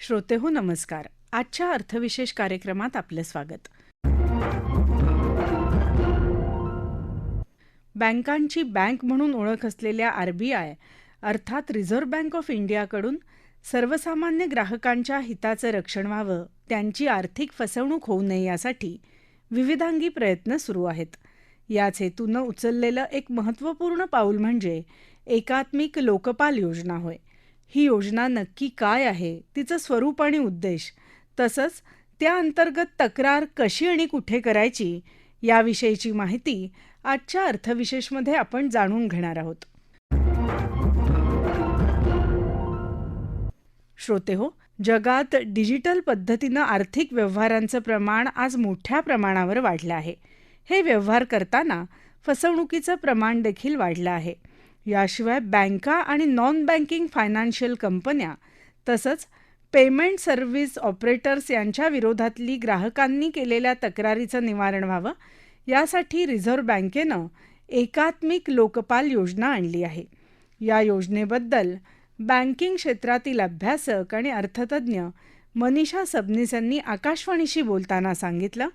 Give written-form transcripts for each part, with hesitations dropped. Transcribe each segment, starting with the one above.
श्रोतेहो नमस्कार. आजच्या अर्थविशेष कार्यक्रमात आपलं स्वागत. बँकांची बँक म्हणून ओळख असलेल्या RBI अर्थात रिझर्व्ह बँक ऑफ इंडियाकडून सर्वसामान्य ग्राहकांच्या हिताचं रक्षण व्हावं, त्यांची आर्थिक फसवणूक होऊ नये यासाठी विविधांगी प्रयत्न सुरू आहेत. याच हेतूनं उचललेलं एक महत्त्वपूर्ण पाऊल म्हणजे एकात्मिक लोकपाल योजना होय. ही योजना नक्की काय आहे, तिचं स्वरूप आणि उद्देश, तसंच त्या अंतर्गत तक्रार कशी आणि कुठे करायची याविषयीची माहिती आजच्या अर्थविशेषमध्ये आपण जाणून घेणार आहोत. श्रोतेहो, जगात डिजिटल पद्धतीनं आर्थिक व्यवहारांचं प्रमाण आज मोठ्या प्रमाणावर वाढलं आहे. हे व्यवहार करताना फसवणुकीचं प्रमाण देखील वाढलं आहे. याशिवाय बँका आणि नॉन बँकिंग फायनान्शियल कंपन्या तसंच पेमेंट सर्व्हिस ऑपरेटर्स यांच्या विरोधातली ग्राहकांनी केलेल्या तक्रारीचं निवारण व्हावं, यासाठी रिझर्व्ह बँकेनं एकात्मिक लोकपाल योजना आणली आहे. या योजनेबद्दल बँकिंग क्षेत्रातील अभ्यासक आणि अर्थतज्ञ मनीषा सबनीस यांनी आकाशवाणीशी बोलताना सांगितलं.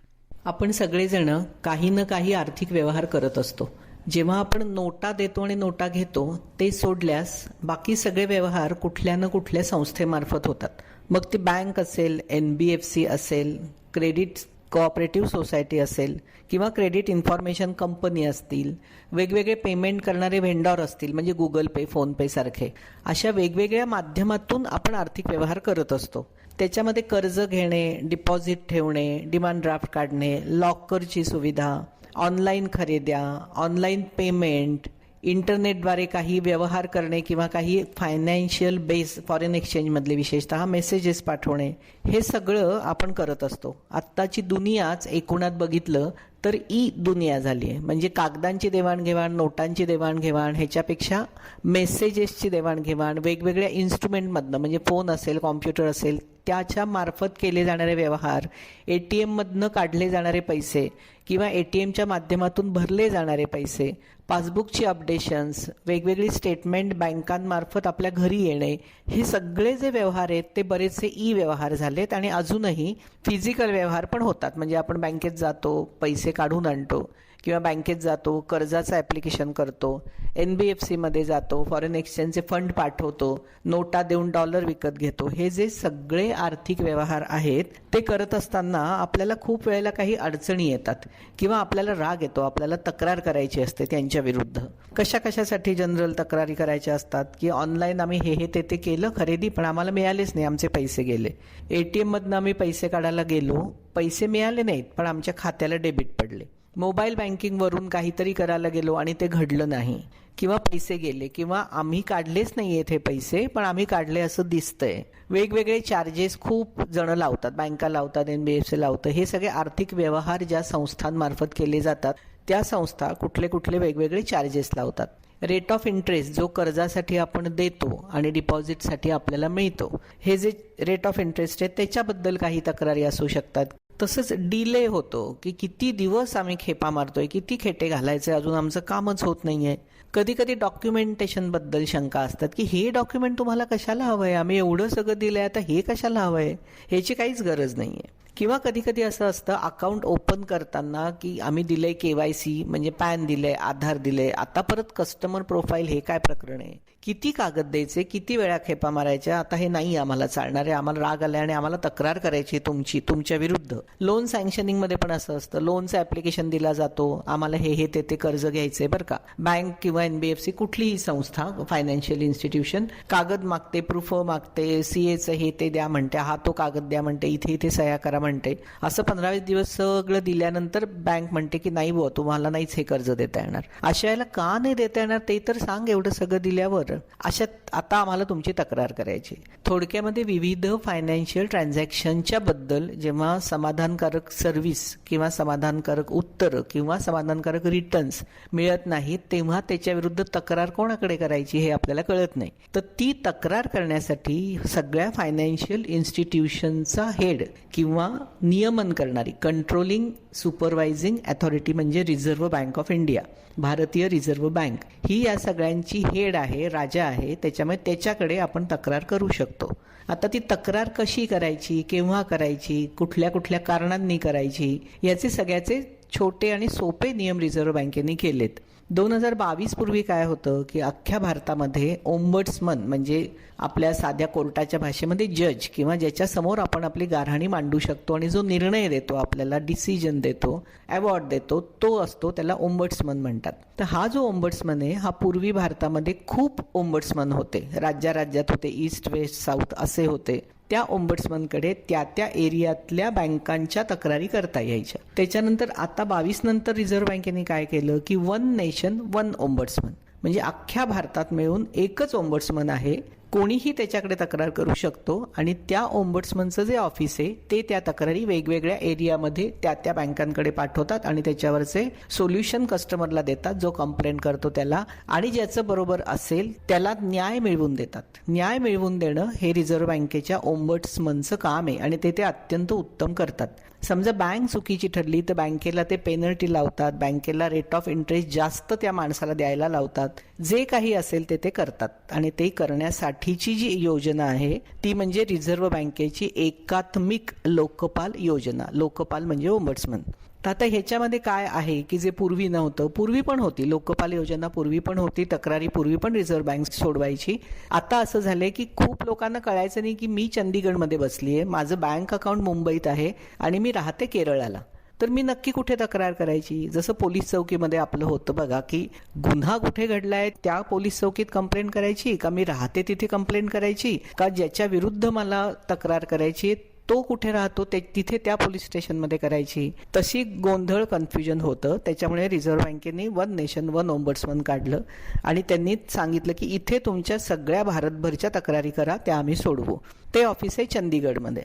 आपण सगळेजण काही ना काही आर्थिक व्यवहार करत असतो. जेव्हा आपण नोटा देतो आणि नोटा घेतो ते सोडल्यास बाकी सगळे व्यवहार कुठल्या ना कुठल्या संस्थेमार्फत होतात. मग ती बँक असेल, NBFC असेल, क्रेडिट कोऑपरेटिव्ह सोसायटी असेल किंवा क्रेडिट इन्फॉर्मेशन कंपनी असतील, वेगवेगळे पेमेंट करणारे व्हेंडॉर असतील म्हणजे गुगल पे, फोनपे सारखे, अशा वेगवेगळ्या माध्यमातून आपण आर्थिक व्यवहार करत असतो. त्याच्यामध्ये कर्ज घेणे, डिपॉझिट ठेवणे, डिमांड ड्राफ्ट काढणे, लॉकरची सुविधा, ऑनलाईन खरेद्या, ऑनलाईन पेमेंट, इंटरनेटद्वारे काही व्यवहार करणे किंवा काही फायनान्शियल बेस फॉरेन एक्सचेंजमधले विशेषतः मेसेजेस पाठवणे, हे सगळं आपण करत असतो. आत्ताची दुनियाच एकूणात बघितलं तर दुनिया झाली आहे. म्हणजे कागदांची देवाणघेवाण, नोटांची देवाणघेवाण, ह्याच्यापेक्षा मेसेजेसची देवाणघेवाण वेगवेगळ्या इन्स्ट्रुमेंटमधनं म्हणजे फोन असेल, कॉम्प्युटर असेल, त्याच्या मार्फत केले जाणारे व्यवहार, ATMमधनं काढले जाणारे पैसे किंवा ATMच्या माध्यमातून भरले जाणारे पैसे, पासबुकची अपडेशन्स, वेगवेगळी स्टेटमेंट बँकांमार्फत आपल्या घरी येणे, हे सगळे जे व्यवहार आहेत ते बरेचसे व्यवहार झालेत. आणि अजूनही फिजिकल व्यवहार पण होतात. म्हणजे आपण बँकेत जातो, पैसे काढून आणतो किंवा बँकेत जातो, कर्जाचं ॲप्लिकेशन करतो, NBFCमध्ये जातो, फॉरेन एक्सचेंजचे फंड पाठवतो, नोटा देऊन डॉलर विकत घेतो. हे जे सगळे आर्थिक व्यवहार आहेत ते करत असताना आपल्याला खूप वेळेला काही अडचणी येतात किंवा आपल्याला राग येतो, आपल्याला तक्रार करायची असते त्यांच्या विरुद्ध. कशासाठी जनरल तक्रारी करायच्या असतात की ऑनलाईन आम्ही हे ते केलं खरेदी, पण आम्हाला मिळालेच नाही, आमचे पैसे गेले. ATMमधनं आम्ही पैसे काढायला गेलो, पैसे मिळाले नाहीत पण आमच्या खात्याला डेबिट पडले. मोबाईल बँकिंगवरून काहीतरी करायला गेलो आणि ते घडलं नाही किंवा पैसे गेले किंवा आम्ही काढलेच नाही आहेत हे पैसे पण आम्ही काढले असं दिसतंय. वेगवेगळे चार्जेस खूप जण लावतात, बँका लावतात, NBFC लावतं. हे सगळे आर्थिक व्यवहार ज्या संस्थांमार्फत केले जातात त्या संस्था कुठले वेगवेगळे चार्जेस लावतात. रेट ऑफ इंटरेस्ट जो कर्जासाठी आपण देतो आणि डिपॉझिटसाठी आपल्याला मिळतो, हे जे रेट ऑफ इंटरेस्ट आहे त्याच्याबद्दल काही तक्रारी असू शकतात. तसंच डिले होतो की किती दिवस आम्ही खेपा मारतोय, किती खेटे घालायचे, अजून आमचं कामच होत नाहीये. कधी डॉक्युमेंटेशनबद्दल शंका असतात की हे डॉक्युमेंट तुम्हाला कशाला हवंय, आम्ही एवढं सगळं दिलंय, आता हे कशाला हवंय, ह्याची काहीच गरज नाहीये. किंवा कधी असं असतं अकाउंट ओपन करताना की आम्ही दिलंय KYC म्हणजे पॅन दिलंय, आधार दिलंय, आता परत कस्टमर प्रोफाईल, हे काय प्रकरण आहे, किती कागद द्यायचे, किती वेळा खेपा मारायच्या, आता हे नाही आम्हाला चालणार आहे, आम्हाला राग आलाय आणि आम्हाला तक्रार करायची तुमच्या विरुद्ध. लोन सँक्शनिंगमध्ये पण असं असतं, लोनचं ॲप्लिकेशन दिला जातो, आम्हाला हे ते कर्ज घ्यायचंय बरं का. बँक किंवा NBFC कुठलीही संस्था, फायनान्शियल इन्स्टिट्यूशन कागद मागते, प्रूफ मागते, CAचं हे ते द्या म्हणते, हा तो कागद द्या म्हणते, इथे सह्या करा म्हणते. असं 15-20 दिवस सगळं दिल्यानंतर बँक म्हणते की नाही बुवा तुम्हाला नाहीच हे कर्ज देता येणार. अशा वेळेला का नाही देता येणार ते तर सांग, एवढं सगळं दिल्यावर. अशात आता आम्हाला तुमची तक्रार करायची. थोडक्यामध्ये विविध फायनान्शियल ट्रान्झॅक्शनच्या बद्दल जेव्हा समाधानकारक सर्व्हिस किंवा समाधानकारक उत्तर किंवा समाधानकारक रिटर्न्स मिळत नाहीत तेव्हा त्याच्या विरुद्ध तक्रार कोणाकडे करायची हे आपल्याला कळत नाही. तर ती तक्रार करण्यासाठी सगळ्या फायनान्शियल इन्स्टिट्यूशनचा हेड किंवा नियमन करणारी कंट्रोलिंग सुपरवायझिंग अथॉरिटी म्हणजे रिझर्व्ह बँक ऑफ इंडिया, भारतीय रिझर्व्ह बँक ही या सगळ्यांची हेड आहे, राजा आहे. त्याच्या त्याच्यामुळे त्याच्याकडे आपण तक्रार करू शकतो. आता ती तक्रार कशी करायची, केव्हा करायची, कुठल्या कुठल्या कारणांनी करायची, याचे सगळ्याचे छोटे आणि सोपे नियम रिझर्व्ह बँकेने केलेत. 2022 पूर्वी काय होतं की अख्ख्या भारतामध्ये ओम्बड्समन म्हणजे आपल्या साध्या कोर्टाच्या भाषेमध्ये जज किंवा ज्याच्या समोर आपण आपली गाऱ्हाणी मांडू शकतो आणि जो निर्णय देतो, आपल्याला डिसिजन देतो, अवॉर्ड देतो, तो असतो, त्याला ओम्बड्समन म्हणतात. तर हा जो ओम्बड्समन आहे हा पूर्वी भारतामध्ये खूप ओम्बड्समन होते, राज्यात होते, ईस्ट वेस्ट साऊथ असे होते. त्या ओम्बड्समनकडे त्या एरियातल्या बँकांच्या तक्रारी करता यायच्या. त्याच्यानंतर आता 22 नंतर रिझर्व्ह बँकेने काय केलं की वन नेशन वन ओम्बड्समन म्हणजे अख्ख्या भारतात मिळून एकच ओम्बड्समन आहे, कोणीही त्याच्याकडे तक्रार करू शकतो आणि त्या ओम्बड्समनचं जे ऑफिस आहे ते त्या तक्रारी वेगवेगळ्या एरियामध्ये त्या बँकांकडे पाठवतात आणि त्याच्यावरचे सोल्युशन कस्टमरला देतात, जो कंप्लेंट करतो त्याला, आणि ज्याचं बरोबर असेल त्याला न्याय मिळवून देतात. न्याय मिळवून देणं हे रिझर्व्ह बँकेच्या ओम्बड्समनचं काम आहे आणि ते अत्यंत उत्तम करतात. समजा बँक चुकीची ठरली तर बँकेला ते पेनल्टी लावतात, बँकेला रेट ऑफ इंटरेस्ट जास्त त्या माणसाला द्यायला लावतात, जे काही असेल ते करतात. आणि ते करण्यासाठीची जी योजना आहे ती म्हणजे रिझर्व्ह बँकेची एकात्मिक लोकपाल योजना. लोकपाल म्हणजे ओम्बड्समन. तर आता ह्याच्यामध्ये काय आहे की जे पूर्वी नव्हतं, पूर्वी पण होती लोकपाल योजना, पूर्वी पण होती, तक्रारी पूर्वी पण रिझर्व्ह बँक सोडवायची. आता असं झालंय की खूप लोकांना कळायचं नाही की मी चंदीगडमध्ये बसली आहे, माझं बँक अकाउंट मुंबईत आहे आणि मी राहते केरळला, तर मी नक्की कुठे तक्रार करायची. जसं पोलीस चौकीमध्ये आपलं होतं बघा की गुन्हा कुठे घडलाय त्या पोलीस चौकीत कंप्लेंट करायची का मी राहते तिथे कंप्लेंट करायची का ज्याच्या विरुद्ध मला तक्रार करायची तो कुठे राहतो तिथे त्या पोलीस स्टेशनमध्ये करायची. तशी गोंधळ कन्फ्युजन होतं. त्याच्यामुळे रिझर्व्ह बँकेने वन नेशन वन ओम्बड्समन काढलं आणि त्यांनी सांगितलं की इथे तुमच्या सगळ्या भारतभरच्या तक्रारी करा, त्या आम्ही सोडवू. ते ऑफिस आहे चंदीगडमध्ये.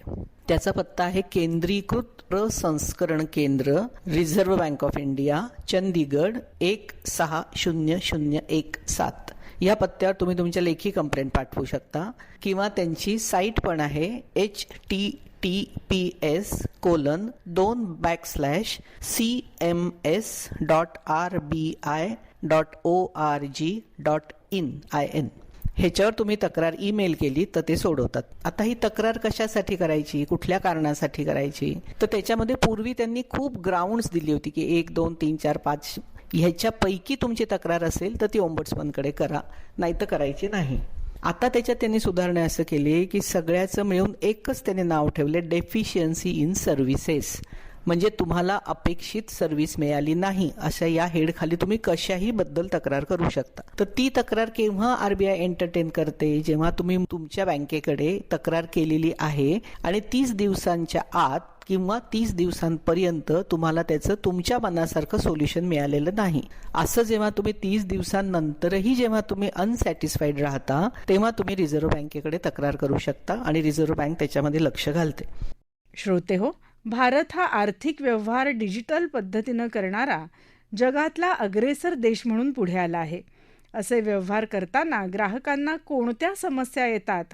त्याचा पत्ता आहे केंद्रीकृत प्रसंस्करण केंद्र, reserve bank of India, Chandigarh 160017. या पत्त्यावर तुम्ही तुमच्या लेखी कंप्लेंट पाठवू शकता किंवा त्यांची साईट पण आहे https://cms.rbi.org.in. ह्याच्यावर तुम्ही तक्रार ईमेल केली तर ते सोडवतात. आता ही तक्रार कशासाठी करायची, कुठल्या कारणासाठी करायची, तर त्याच्यामध्ये पूर्वी त्यांनी खूप ग्राउंड्स दिली होती की 1 2 3 4 5 ह्याच्यापैकी तुमची तक्रार असेल तर ती ओम्बड्समनकडे करा, नाही तर करायची नाही. आता त्याच्यात त्यांनी सुधारणा असं केली की सगळ्याचं मिळून एकच त्याने नाव ठेवले, डेफिशियन्सी इन सर्व्हिसेस. म्हणजे तुम्हाला अपेक्षित सर्व्हिस मिळाली नाही अशा या हेडखाली तुम्ही कशाही बद्दल तक्रार करू शकता. तर ती तक्रार केव्हा आरबीआय एंटरटेन करते, जेव्हा तुम्ही तुमच्या बँकेकडे तक्रार केलेली आहे आणि 30 दिवसांच्या आत किंवा 30 दिवसांपर्यंत तुम्हाला त्याचं तुमच्या मनासारखं सोल्युशन मिळालेलं नाही. असं जेव्हा तुम्ही 30 दिवसांनंतरही जेव्हा तुम्ही अनसॅटिस्फाईड राहता तेव्हा तुम्ही रिझर्व्ह बँकेकडे तक्रार करू शकता आणि रिझर्व्ह बँक त्याच्यामध्ये लक्ष घालते. श्रोते हो, भारत हा आर्थिक व्यवहार डिजिटल पद्धतीनं करणारा जगातला अग्रेसर देश म्हणून पुढे आला आहे. असे व्यवहार करताना ग्राहकांना कोणत्या समस्या येतात,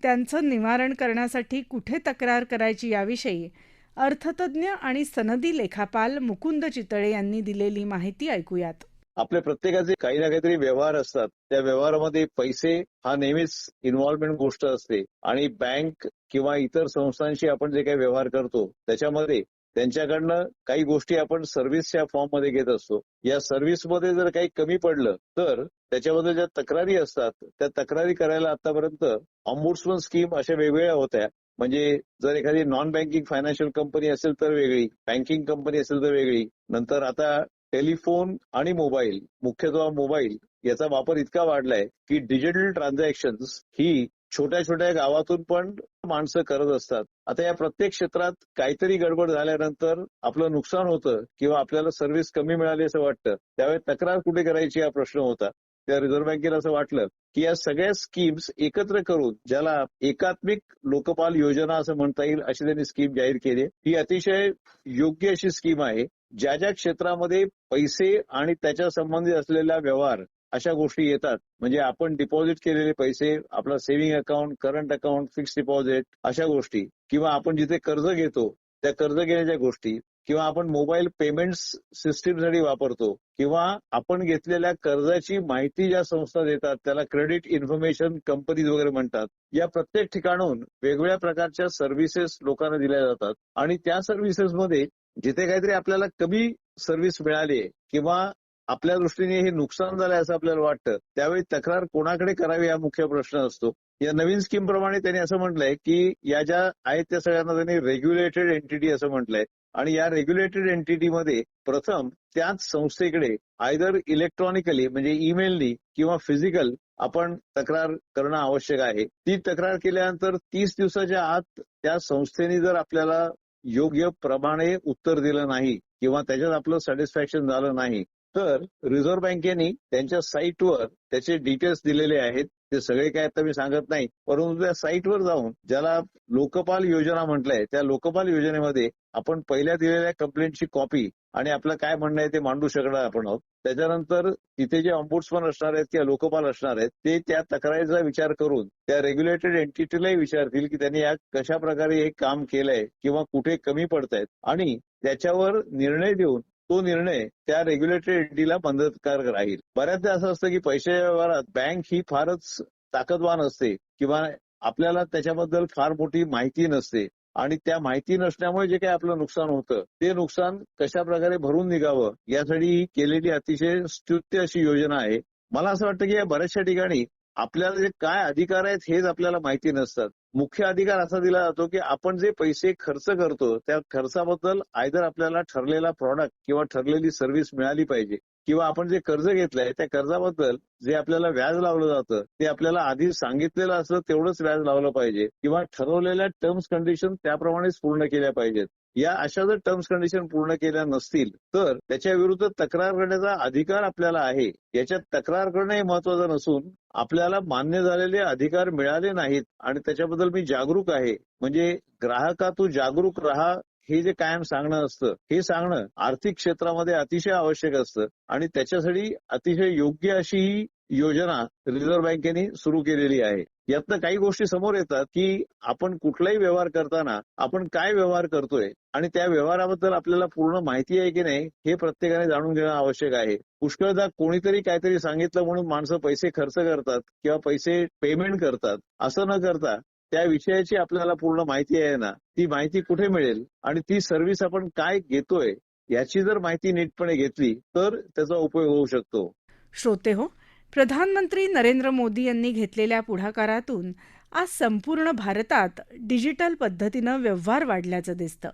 त्यांचं निवारण करण्यासाठी कुठे तक्रार करायची याविषयी अर्थतज्ज्ञ आणि सनदी लेखापाल मुकुंद चितळे यांनी दिलेली माहिती ऐकूयात. आपल्या प्रत्येकाचे काही ना काहीतरी व्यवहार असतात. त्या व्यवहारामध्ये पैसे हा नेहमीच इन्व्हॉल्वमेंट गोष्ट असते आणि बँक किंवा इतर संस्थांशी आपण जे काही व्यवहार करतो त्याच्यामध्ये त्यांच्याकडनं काही गोष्टी आपण सर्व्हिसच्या फॉर्म मध्ये घेत असतो. या सर्व्हिसमध्ये जर काही कमी पडलं तर त्याच्यामध्ये ज्या तक्रारी असतात त्या तक्रारी करायला आतापर्यंत ऑम्बुड्समन स्कीम अशा वेगवेगळ्या होत्या. म्हणजे जर एखादी नॉन बँकिंग फायनान्शियल कंपनी असेल तर वेगळी, बँकिंग कंपनी असेल तर वेगळी. नंतर आता टेलिफोन आणि मोबाईल, मुख्यतः मोबाईल याचा वापर इतका वाढलाय की डिजिटल ट्रान्झॅक्शन्स ही छोट्या छोट्या गावातून पण माणसं करत असतात. आता या प्रत्येक क्षेत्रात काहीतरी गडबड झाल्यानंतर आपलं नुकसान होतं किंवा आपल्याला सर्व्हिस कमी मिळाली असं वाटतं, त्यावेळी तक्रार कुठे करायची हा प्रश्न होता. त्या रिझर्व्ह बँकेला असं वाटलं की या सगळ्या स्कीम्स एकत्र करून ज्याला एकात्मिक लोकपाल योजना असं म्हणता येईल अशी त्यांनी स्कीम जाहीर केली. ही अतिशय योग्य अशी स्कीम आहे. ज्या ज्या क्षेत्रामध्ये पैसे आणि त्याच्या संबंधित असलेला व्यवहार अशा गोष्टी येतात, म्हणजे आपण डिपॉझिट केलेले पैसे, आपला saving account, current account, fixed deposit अशा गोष्टी, किंवा आपण जिथे कर्ज घेतो त्या कर्ज घेण्याच्या गोष्टी, किंवा आपण मोबाईल पेमेंट्स सिस्टीमसाठी वापरतो किंवा आपण घेतलेल्या कर्जाची माहिती ज्या संस्था देतात त्याला क्रेडिट इन्फॉर्मेशन कंपनीज वगैरे म्हणतात. या प्रत्येक ठिकाणून वेगवेगळ्या प्रकारच्या सर्व्हिसेस लोकांना दिल्या जातात आणि त्या सर्व्हिसेसमध्ये जिथे काहीतरी आपल्याला कमी सर्व्हिस मिळाली किंवा आपल्या दृष्टीने हे नुकसान झालंय असं आपल्याला वाटतं त्यावेळी तक्रार कोणाकडे करावी हा मुख्य प्रश्न असतो. या नवीन स्कीम प्रमाणे त्यांनी असं म्हटलंय की या ज्या आहेत त्या सगळ्यांना त्यांनी रेग्युलेटेड एंटिटी असं म्हटलंय आणि या रेग्युलेटेड एंटिटीमध्ये प्रथम त्याच संस्थेकडे आयदर इलेक्ट्रॉनिकली म्हणजे ईमेलनी किंवा फिजिकल आपण तक्रार करणं आवश्यक आहे. ती तक्रार केल्यानंतर 30 दिवसाच्या आत त्या संस्थेने जर आपल्याला योग्य प्रमाणे उत्तर दिलं नाही किंवा त्याच्यात आपलं सॅटिस्फॅक्शन झालं नाही तर रिझर्व्ह बँकेने त्यांच्या साईटवर त्याचे डिटेल्स दिलेले आहेत. ते सगळे काय आता मी सांगत नाही, परंतु त्या साईटवर जाऊन ज्याला लोकपाल योजना म्हटलंय त्या लोकपाल योजनेमध्ये आपण पहिल्या दिलेल्या कंप्लेंटची कॉपी आणि आपलं काय म्हणणं आहे ते मांडू शकणार आपण आहोत. त्याच्यानंतर तिथे जे ऑम्बुड्समन असणार आहेत किंवा लोकपाल असणार आहेत ते त्या तक्रारीचा विचार करून त्या रेग्युलेटेड एंटिटीलाही विचारतील की त्यांनी या कशा प्रकारे हे काम केलंय किंवा कुठे कमी पडतायत आणि त्याच्यावर निर्णय देऊन तो निर्णय त्या रेग्युलेटेड एंटिटीला मदतगार राहील. बऱ्याचदा असं असतं की पैशाच्या व्यवहारात बँक ही फारच ताकदवान असते किंवा आपल्याला त्याच्याबद्दल फार मोठी माहिती नसते आणि त्या माहिती नसल्यामुळे जे काही आपलं नुकसान होतं ते नुकसान कशा प्रकारे भरून निघावं यासाठी ही केलेली अतिशय स्तुत्य अशी योजना आहे. मला असं वाटतं की या बऱ्याचशा ठिकाणी आपल्याला जे काय अधिकार आहेत हेच आपल्याला माहिती नसतात. मुख्य अधिकार असा दिला जातो की आपण जे पैसे खर्च करतो त्या खर्चाबद्दल आयदर आपल्याला ठरलेला प्रॉडक्ट किंवा ठरलेली सर्व्हिस मिळाली पाहिजे किंवा आपण जे कर्ज घेतलंय त्या कर्जाबद्दल जे आपल्याला व्याज लावलं जातं ते आपल्याला आधी सांगितलेलं असतं तेवढंच व्याज लावलं पाहिजे किंवा ठरवलेल्या टर्म्स कंडिशन त्याप्रमाणेच पूर्ण केल्या पाहिजेत. या अशा जर टर्म्स कंडिशन पूर्ण केल्या नसतील तर त्याच्या विरुद्ध तक्रार करण्याचा अधिकार आपल्याला आहे. याच्यात तक्रार करणं हे महत्वाचं नसून आपल्याला मान्य झालेले अधिकार मिळाले नाहीत आणि त्याच्याबद्दल मी जागरूक आहे म्हणजे ग्राहका तू जागरूक राहा हे जे कायम सांगणं असतं हे सांगणं आर्थिक क्षेत्रामध्ये अतिशय आवश्यक असतं आणि त्याच्यासाठी अतिशय योग्य अशी ही योजना रिझर्व्ह बँकेने सुरू केलेली आहे. यातनं काही गोष्टी समोर येतात की आपण कुठलाही व्यवहार करताना आपण काय व्यवहार करतोय आणि त्या व्यवहाराबद्दल आपल्याला पूर्ण माहिती आहे की नाही हे प्रत्येकाने जाणून घेणं आवश्यक आहे. पुष्कळदा कोणीतरी काहीतरी सांगितलं म्हणून माणसं पैसे खर्च करतात किंवा पैसे पेमेंट करतात. असं न करता त्या विषयाची आपल्याला पूर्ण माहिती आहे ना ती माहिती कुठे मिळेल आणि ती सर्व्हिस आपण काय घेतोय याची जर माहिती नीटपणे घेतली तर त्याचा उपयोग होऊ शकतो. श्रोते हो, प्रधानमंत्री नरेंद्र मोदी यांनी घेतलेल्या पुढाकारातून आज संपूर्ण भारतात डिजिटल पद्धतीनं व्यवहार वाढल्याचं दिसतं.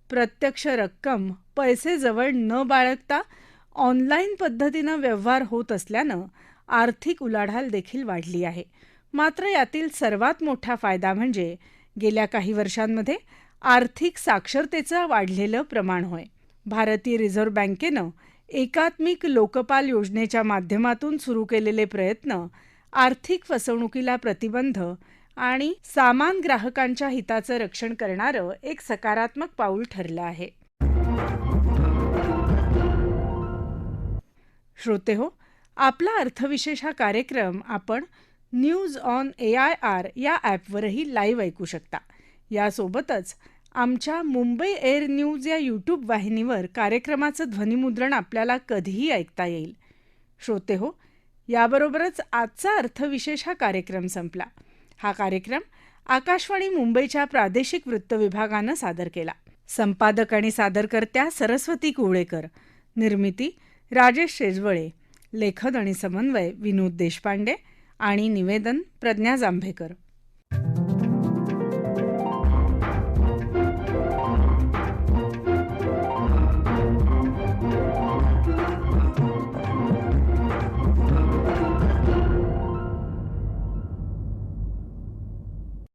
प्रत्यक्ष रक्कम पैसे जवळ न बाळगता ऑनलाईन पद्धतीनं व्यवहार होत असल्यानं आर्थिक उलाढाल देखील वाढली आहे. मात्र यातील सर्वात मोठा फायदा म्हणजे गेल्या काही वर्षांमध्ये आर्थिक साक्षरतेचं वाढलेलं प्रमाण होय. भारतीय रिझर्व्ह बँकेनं एकात्मिक लोकपाल योजनेच्या माध्यमातून सुरू केलेले प्रयत्न आर्थिक फसवणुकीला प्रतिबंध आणि सामान ग्राहकांच्या हिताचं रक्षण करणारं एक सकारात्मक पाऊल ठरलं आहे. श्रोते हो, आपला अर्थविशेष हा कार्यक्रम आपण न्यूज ऑन AIR या ॲपवरही लाईव्ह ऐकू शकता. यासोबतच आमच्या मुंबई एअर न्यूज या यूट्यूब वाहिनीवर कार्यक्रमाचं ध्वनिमुद्रण आपल्याला कधीही ऐकता येईल. श्रोते हो, याबरोबरच आजचा अर्थविशेष हा कार्यक्रम संपला. हा कार्यक्रम आकाशवाणी मुंबईच्या प्रादेशिक वृत्त विभागानं सादर केला. संपादक आणि सादरकर्त्या सरस्वती कुवळेकर, निर्मिती राजेश शेजवळे, लेखन आणि समन्वय विनोद देशपांडे आणि निवेदन प्रज्ञा जांभेकर.